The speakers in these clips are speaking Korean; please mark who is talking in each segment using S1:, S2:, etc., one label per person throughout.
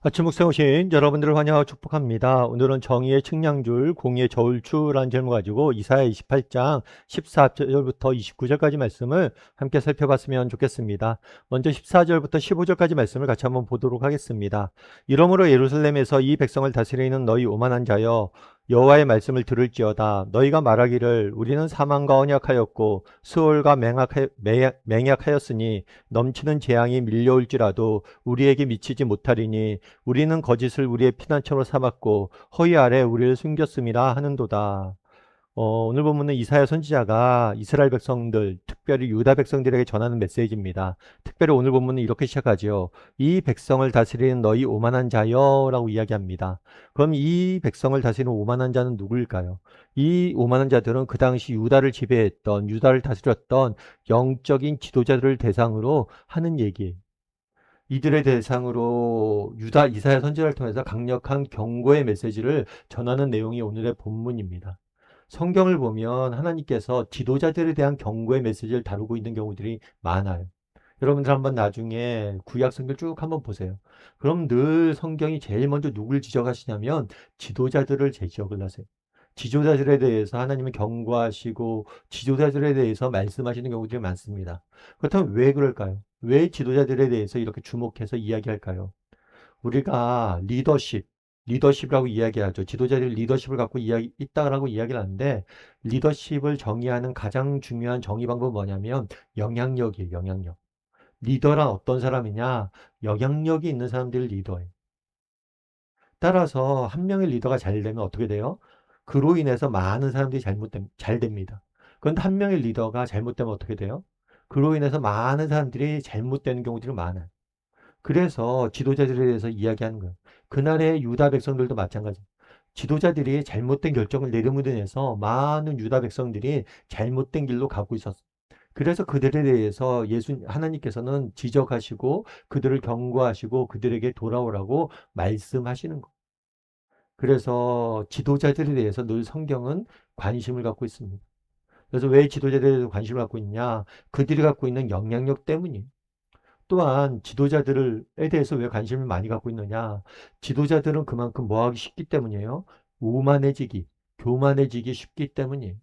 S1: 아침 묵상 오신 여러분들을 환영하고 축복합니다. 오늘은 정의의 측량줄, 공의의 저울추라는 제목 가지고 이사야 28장 14절부터 29절까지 말씀을 함께 살펴봤으면 좋겠습니다. 먼저 14절부터 15절까지 말씀을 같이 한번 보도록 하겠습니다. 이러므로 예루살렘에서 이 백성을 다스리는 너희 오만한 자여, 여호와의 말씀을 들을지어다. 너희가 말하기를 우리는 사망과 언약하였고 수월과 맹약하였으니 넘치는 재앙이 밀려올지라도 우리에게 미치지 못하리니 우리는 거짓을 우리의 피난처로 삼았고 허위 아래 우리를 숨겼음이라 하는도다. 오늘 본문은 이사야 선지자가 이스라엘 백성들, 특별히 유다 백성들에게 전하는 메시지입니다. 특별히 오늘 본문은 이렇게 시작하지요. 이 백성을 다스리는 너희 오만한 자여 라고 이야기합니다. 그럼 이 백성을 다스리는 오만한 자는 누구일까요? 이 오만한 자들은 그 당시 유다를 지배했던, 유다를 다스렸던 영적인 지도자들을 대상으로 하는 얘기예요. 이들의 대상으로 유다 이사야 선지자를 통해서 강력한 경고의 메시지를 전하는 내용이 오늘의 본문입니다. 성경을 보면 하나님께서 지도자들에 대한 경고의 메시지를 다루고 있는 경우들이 많아요. 여러분들 한번 나중에 구약 성경 쭉 한번 보세요. 그럼 늘 성경이 제일 먼저 누굴 지적하시냐면 지도자들을 지적을 하세요. 지도자들에 대해서 하나님은 경고하시고 지도자들에 대해서 말씀하시는 경우들이 많습니다. 그렇다면 왜 그럴까요? 왜 지도자들에 대해서 이렇게 주목해서 이야기할까요? 우리가 리더십이라고 이야기하죠. 지도자들이 리더십을 갖고 있다라고 이야기를 하는데 리더십을 정의하는 가장 중요한 정의 방법은 뭐냐면 영향력이에요. 영향력. 리더란 어떤 사람이냐? 영향력이 있는 사람들이 리더예요. 따라서 한 명의 리더가 잘 되면 어떻게 돼요? 그로 인해서 많은 사람들이 잘 됩니다. 그런데 한 명의 리더가 잘못되면 어떻게 돼요? 그로 인해서 많은 사람들이 잘못되는 경우들이 많아요. 그래서 지도자들에 대해서 이야기하는 거예요. 그날의 유다 백성들도 마찬가지예요. 지도자들이 잘못된 결정을 내림으로 인해서 많은 유다 백성들이 잘못된 길로 가고 있었어요. 그래서 그들에 대해서 하나님께서는 지적하시고 그들을 경고하시고 그들에게 돌아오라고 말씀하시는 거예요. 그래서 지도자들에 대해서 늘 성경은 관심을 갖고 있습니다. 그래서 왜 지도자들에 대해서 관심을 갖고 있냐? 그들이 갖고 있는 영향력 때문이에요. 또한 지도자들에 대해서 왜 관심을 많이 갖고 있느냐? 지도자들은 그만큼 뭐하기 쉽기 때문이에요. 오만해지기, 교만해지기 쉽기 때문이에요.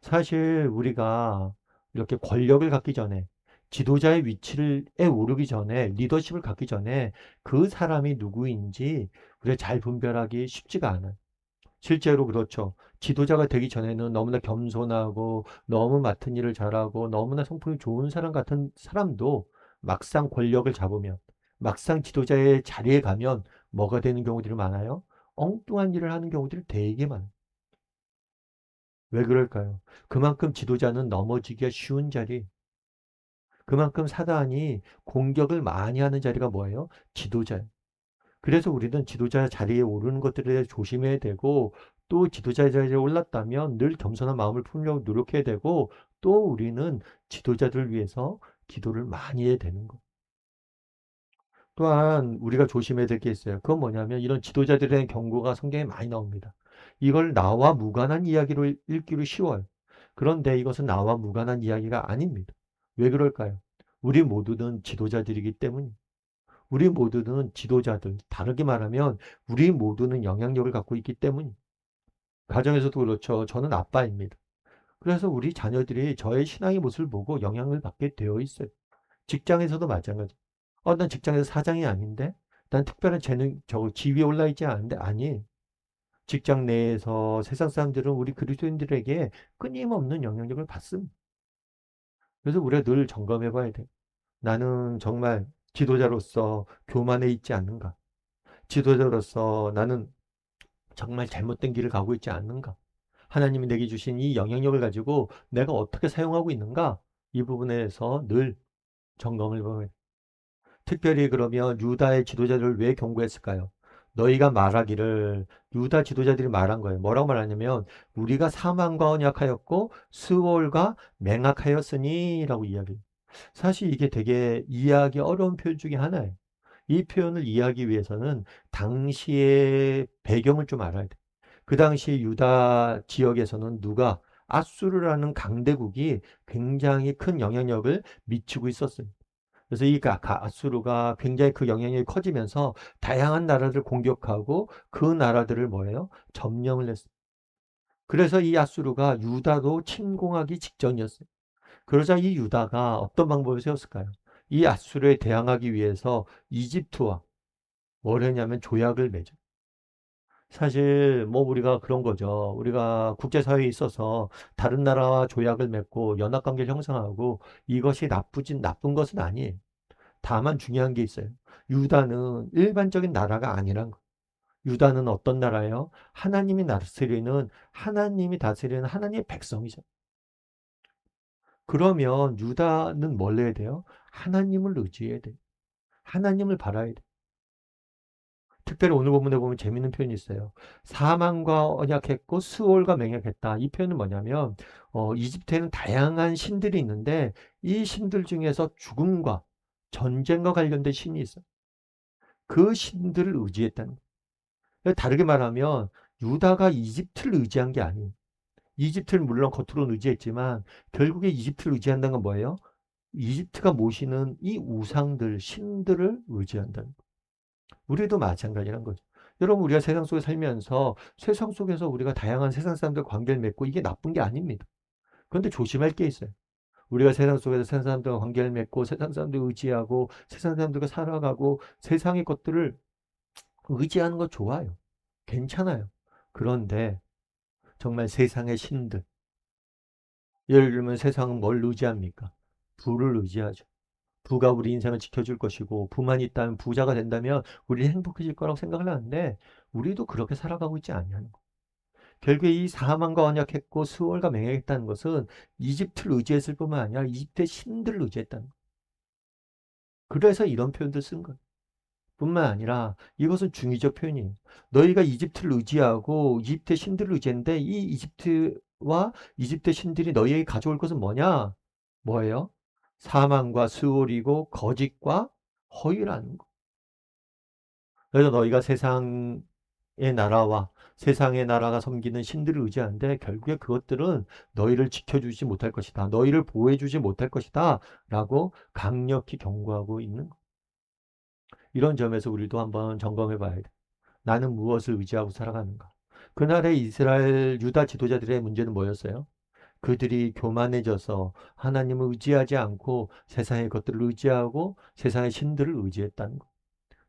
S1: 사실 우리가 이렇게 권력을 갖기 전에 지도자의 위치에 오르기 전에 리더십을 갖기 전에 그 사람이 누구인지 우리가 잘 분별하기 쉽지가 않아요. 실제로 그렇죠. 지도자가 되기 전에는 너무나 겸손하고 너무 맡은 일을 잘하고 너무나 성품이 좋은 사람 같은 사람도 막상 권력을 잡으면 막상 지도자의 자리에 가면 뭐가 되는 경우들이 많아요? 엉뚱한 일을 하는 경우들이 되게 많아요. 왜 그럴까요? 그만큼 지도자는 넘어지기가 쉬운 자리, 그만큼 사단이 공격을 많이 하는 자리가 뭐예요? 지도자예요. 그래서 우리는 지도자 자리에 오르는 것들에 대해 조심해야 되고 또 지도자 자리에 올랐다면 늘 겸손한 마음을 품으려고 노력해야 되고 또 우리는 지도자들을 위해서 기도를 많이 해야 되는 거. 또한 우리가 조심해야 될 게 있어요. 그건 뭐냐면 이런 지도자들에 대한 경고가 성경에 많이 나옵니다. 이걸 나와 무관한 이야기로 읽기로 쉬워요. 그런데 이것은 나와 무관한 이야기가 아닙니다. 왜 그럴까요? 우리 모두는 지도자들이기 때문입니다. 우리 모두는 지도자들, 다르게 말하면 우리 모두는 영향력을 갖고 있기 때문입니다. 가정에서도 그렇죠. 저는 아빠입니다. 그래서 우리 자녀들이 저의 신앙의 모습을 보고 영향을 받게 되어 있어요. 직장에서도 마찬가지. 난 직장에서 사장이 아닌데? 난 특별한 지위에 올라 있지 않은데? 아니. 직장 내에서 세상 사람들은 우리 그리스도인들에게 끊임없는 영향력을 받습니다. 그래서 우리가 늘 점검해 봐야 돼. 나는 정말 지도자로서 교만해 있지 않는가? 지도자로서 나는 정말 잘못된 길을 가고 있지 않는가? 하나님이 내게 주신 이 영향력을 가지고 내가 어떻게 사용하고 있는가? 이 부분에서 늘 점검을 해봐야 돼. 특별히 그러면 유다의 지도자들을 왜 경고했을까요? 너희가 말하기를 유다 지도자들이 말한 거예요. 뭐라고 말하냐면 우리가 사망과 언약하였고 스월과 맹악하였으니 라고 이야기해요. 사실 이게 되게 이해하기 어려운 표현 중에 하나예요. 이 표현을 이해하기 위해서는 당시의 배경을 좀 알아야 돼. 그 당시 유다 지역에서는 아수르라는 강대국이 굉장히 큰 영향력을 미치고 있었어요. 그래서 이 아수르가 굉장히 그 영향력이 커지면서 다양한 나라들을 공격하고 그 나라들을 뭐예요? 점령을 했어요. 그래서 이 아수르가 유다도 침공하기 직전이었어요. 그러자 이 유다가 어떤 방법을 세웠을까요? 이 아수르에 대항하기 위해서 이집트와 뭘 했냐면 조약을 맺어. 사실 뭐 우리가 그런 거죠. 우리가 국제사회에 있어서 다른 나라와 조약을 맺고 연합관계를 형성하고 이것이 나쁜 것은 아니에요. 다만 중요한 게 있어요. 유다는 일반적인 나라가 아니란 거. 유다는 어떤 나라예요? 하나님이 다스리는 하나님의 백성이죠. 그러면 유다는 뭘 해야 돼요? 하나님을 의지해야 돼요. 하나님을 바라야 돼요. 특별히 오늘 본문에 보면 재밌는 표현이 있어요. 사망과 언약했고 수월과 맹약했다. 이 표현은 뭐냐면 이집트에는 다양한 신들이 있는데 이 신들 중에서 죽음과 전쟁과 관련된 신이 있어요. 그 신들을 의지했다는 거예요. 다르게 말하면 유다가 이집트를 의지한 게 아니에요. 이집트를 물론 겉으로는 의지했지만 결국에 이집트를 의지한다는 건 뭐예요? 이집트가 모시는 이 우상들, 신들을 의지한다는 거예요. 우리도 마찬가지란 거죠. 여러분, 우리가 세상 속에 살면서 세상 속에서 우리가 다양한 세상 사람들 관계를 맺고 이게 나쁜 게 아닙니다. 그런데 조심할 게 있어요. 우리가 세상 속에서 세상 사람들과 관계를 맺고 세상 사람들 의지하고 세상 사람들과 살아가고 세상의 것들을 의지하는 거 좋아요. 괜찮아요. 그런데 정말 세상의 신들, 예를 들면 세상은 뭘 의지합니까? 부를 의지하죠. 부가 우리 인생을 지켜줄 것이고 부만 있다면 부자가 된다면 우리 행복해질 거라고 생각을 하는데 우리도 그렇게 살아가고 있지 않냐는 거. 결국에 이 사망과 언약했고 수월과 맹약했다는 것은 이집트를 의지했을 뿐만 아니라 이집트의 신들을 의지했다는 거. 그래서 이런 표현들 쓴 거예요. 뿐만 아니라 이것은 중의적 표현이에요. 너희가 이집트를 의지하고 이집트의 신들을 의지했는데 이 이집트와 이집트의 신들이 너희에게 가져올 것은 뭐냐? 뭐예요? 사망과 수월이고 거짓과 허위라는 거. 그래서 너희가 세상의 나라와 세상의 나라가 섬기는 신들을 의지하는데 결국에 그것들은 너희를 지켜주지 못할 것이다. 너희를 보호해주지 못할 것이다. 라고 강력히 경고하고 있는 거. 이런 점에서 우리도 한번 점검해 봐야 돼. 나는 무엇을 의지하고 살아가는가? 그날의 이스라엘 유다 지도자들의 문제는 뭐였어요? 그들이 교만해져서 하나님을 의지하지 않고 세상의 것들을 의지하고 세상의 신들을 의지했다는 거.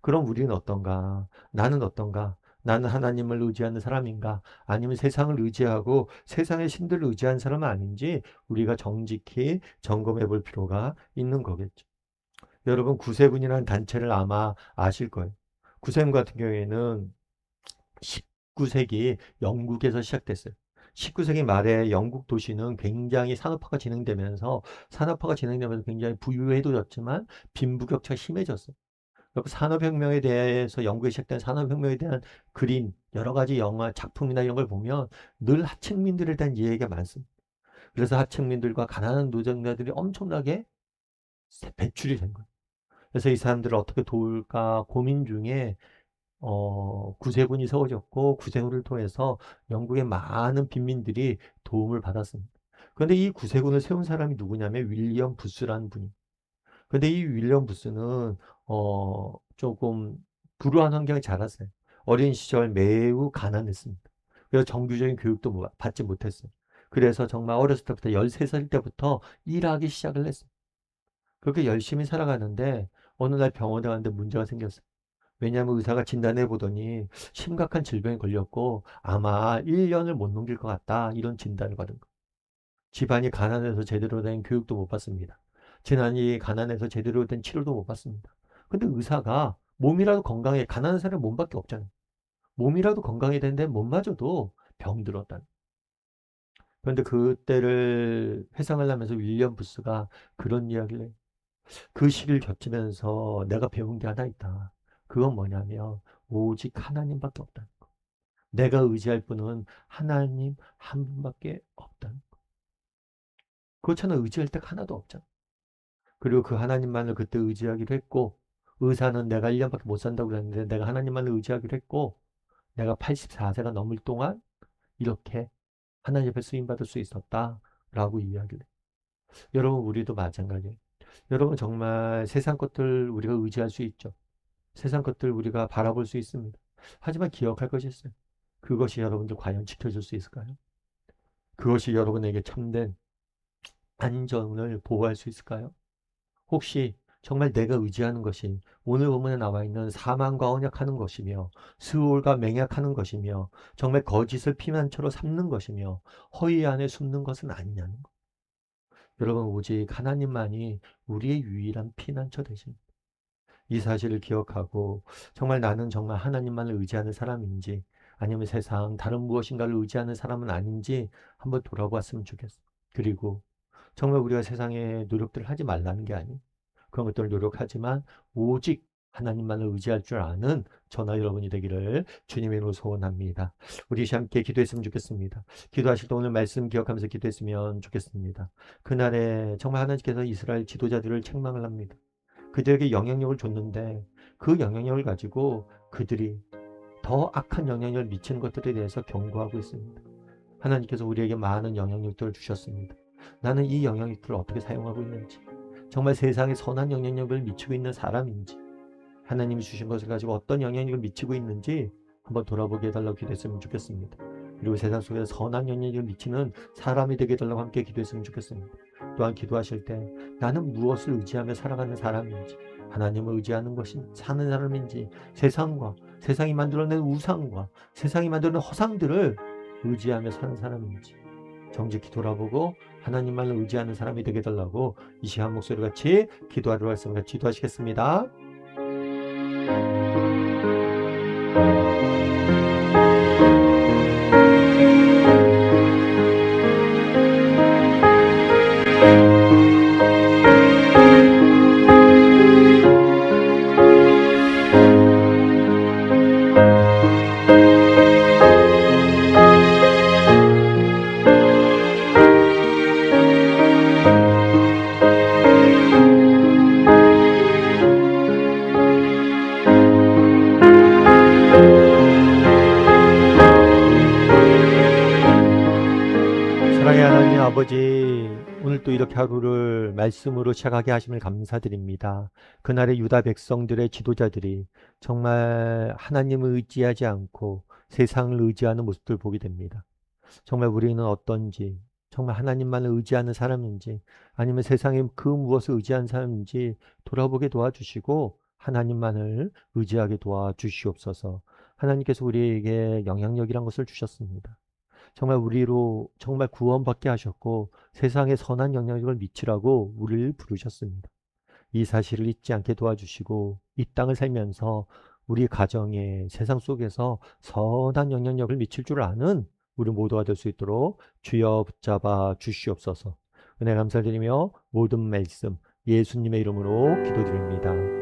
S1: 그럼 우리는 어떤가? 나는 어떤가? 나는 하나님을 의지하는 사람인가? 아니면 세상을 의지하고 세상의 신들을 의지하는 사람은 아닌지 우리가 정직히 점검해 볼 필요가 있는 거겠죠. 여러분, 구세군이라는 단체를 아마 아실 거예요. 구세군 같은 경우에는 19세기 영국에서 시작됐어요. 19세기 말에 영국 도시는 굉장히 산업화가 진행되면서 굉장히 부유해졌지만 빈부격차가 심해졌어요. 그리고 산업혁명에 대해서 영국에 시작된 산업혁명에 대한 그림, 여러 가지 영화, 작품이나 이런 걸 보면 늘 하층민들에 대한 이야기가 많습니다. 그래서 하층민들과 가난한 노동자들이 엄청나게 배출이 된 거예요. 그래서 이 사람들을 어떻게 도울까 고민 중에 구세군이 세워졌고 구세군을 통해서 영국의 많은 빈민들이 도움을 받았습니다. 그런데 이 구세군을 세운 사람이 누구냐면 윌리엄 부스라는 분이. 근데 이 윌리엄 부스는 조금 불우한 환경에 자랐어요. 어린 시절 매우 가난했습니다. 그래서 정규적인 교육도 받지 못했어요. 그래서 정말 어렸을 때부터 13살 때부터 일하기 시작을 했어요. 그렇게 열심히 살아가는데 어느 날 병원에 갔는데 문제가 생겼어요. 왜냐하면 의사가 진단해 보더니 심각한 질병에 걸렸고 아마 1년을 못 넘길 것 같다. 이런 진단을 받은 거예요. 집안이 가난해서 제대로 된 교육도 못 받습니다. 집안이 가난해서 제대로 된 치료도 못 받습니다. 근데 의사가 몸이라도 건강해, 가난한 사람은 몸밖에 없잖아요. 몸이라도 건강해야 되는데 몸마저도 병들었다는. 그런데 그때를 회상을 하면서 윌리엄 부스가 그런 이야기를 해요. 그 시기를 겹치면서 내가 배운 게 하나 있다. 그건 뭐냐면 오직 하나님밖에 없다는 거. 내가 의지할 분은 하나님 한 분밖에 없다는 거. 그렇잖아. 의지할 데가 하나도 없잖아. 그리고 그 하나님만을 그때 의지하기로 했고 의사는 내가 1년밖에 못 산다고 그랬는데 내가 하나님만을 의지하기로 했고 내가 84세가 넘을 동안 이렇게 하나님 앞에 쓰임받을 수 있었다라고 이야기를 해요. 여러분 우리도 마찬가지예요. 여러분 정말 세상 것들 우리가 의지할 수 있죠. 세상 것들 우리가 바라볼 수 있습니다. 하지만 기억할 것이 있어요. 그것이 여러분들 과연 지켜줄 수 있을까요? 그것이 여러분에게 참된 안전을 보호할 수 있을까요? 혹시 정말 내가 의지하는 것이 오늘 본문에 나와 있는 사망과 언약하는 것이며 스올과 맹약하는 것이며 정말 거짓을 피난처로 삼는 것이며 허위 안에 숨는 것은 아니냐는 것. 여러분 오직 하나님만이 우리의 유일한 피난처 되십니다. 이 사실을 기억하고 정말 나는 정말 하나님만을 의지하는 사람인지 아니면 세상 다른 무엇인가를 의지하는 사람은 아닌지 한번 돌아보았으면 좋겠어. 그리고 정말 우리가 세상에 노력들을 하지 말라는 게 아니에요. 그런 것들을 노력하지만 오직 하나님만을 의지할 줄 아는 저나 여러분이 되기를 주님의 이름으로 소원합니다. 우리 함께 기도했으면 좋겠습니다. 기도하실 때 오늘 말씀 기억하면서 기도했으면 좋겠습니다. 그날에 정말 하나님께서 이스라엘 지도자들을 책망을 합니다. 그들에게 영향력을 줬는데 그 영향력을 가지고 그들이 더 악한 영향력을 미치는 것들에 대해서 경고하고 있습니다. 하나님께서 우리에게 많은 영향력들을 주셨습니다. 나는 이 영향력들을 어떻게 사용하고 있는지, 정말 세상에 선한 영향력을 미치고 있는 사람인지, 하나님이 주신 것을 가지고 어떤 영향력을 미치고 있는지 한번 돌아보게 해달라고 기도했으면 좋겠습니다. 그리고 세상 속에서 선한 영향력을 미치는 사람이 되게 해달라고 함께 기도했으면 좋겠습니다. 또한 기도하실 때 나는 무엇을 의지하며 살아가는 사람인지, 하나님을 의지하는 것이 사는 사람인지, 세상이 만들어낸 우상과 세상이 만들어낸 허상들을 의지하며 사는 사람인지 정직히 돌아보고 하나님만을 의지하는 사람이 되게 해달라고 이 시간 목소리 같이 기도하도록 하겠습니다. 기도하시겠습니다. 사랑의 하나님 아버지, 오늘 또 이렇게 하루를 말씀으로 시작하게 하심을 감사드립니다. 그날의 유다 백성들의 지도자들이 정말 하나님을 의지하지 않고 세상을 의지하는 모습들을 보게 됩니다. 정말 우리는 어떤지, 정말 하나님만을 의지하는 사람인지 아니면 세상에 그 무엇을 의지하는 사람인지 돌아보게 도와주시고 하나님만을 의지하게 도와주시옵소서. 하나님께서 우리에게 영향력이란 것을 주셨습니다. 정말 우리로 정말 구원받게 하셨고 세상에 선한 영향력을 미치라고 우리를 부르셨습니다. 이 사실을 잊지 않게 도와주시고 이 땅을 살면서 우리 가정에 세상 속에서 선한 영향력을 미칠 줄 아는 우리 모두가 될 수 있도록 주여 붙잡아 주시옵소서. 은혜 감사드리며 모든 말씀 예수님의 이름으로 기도드립니다.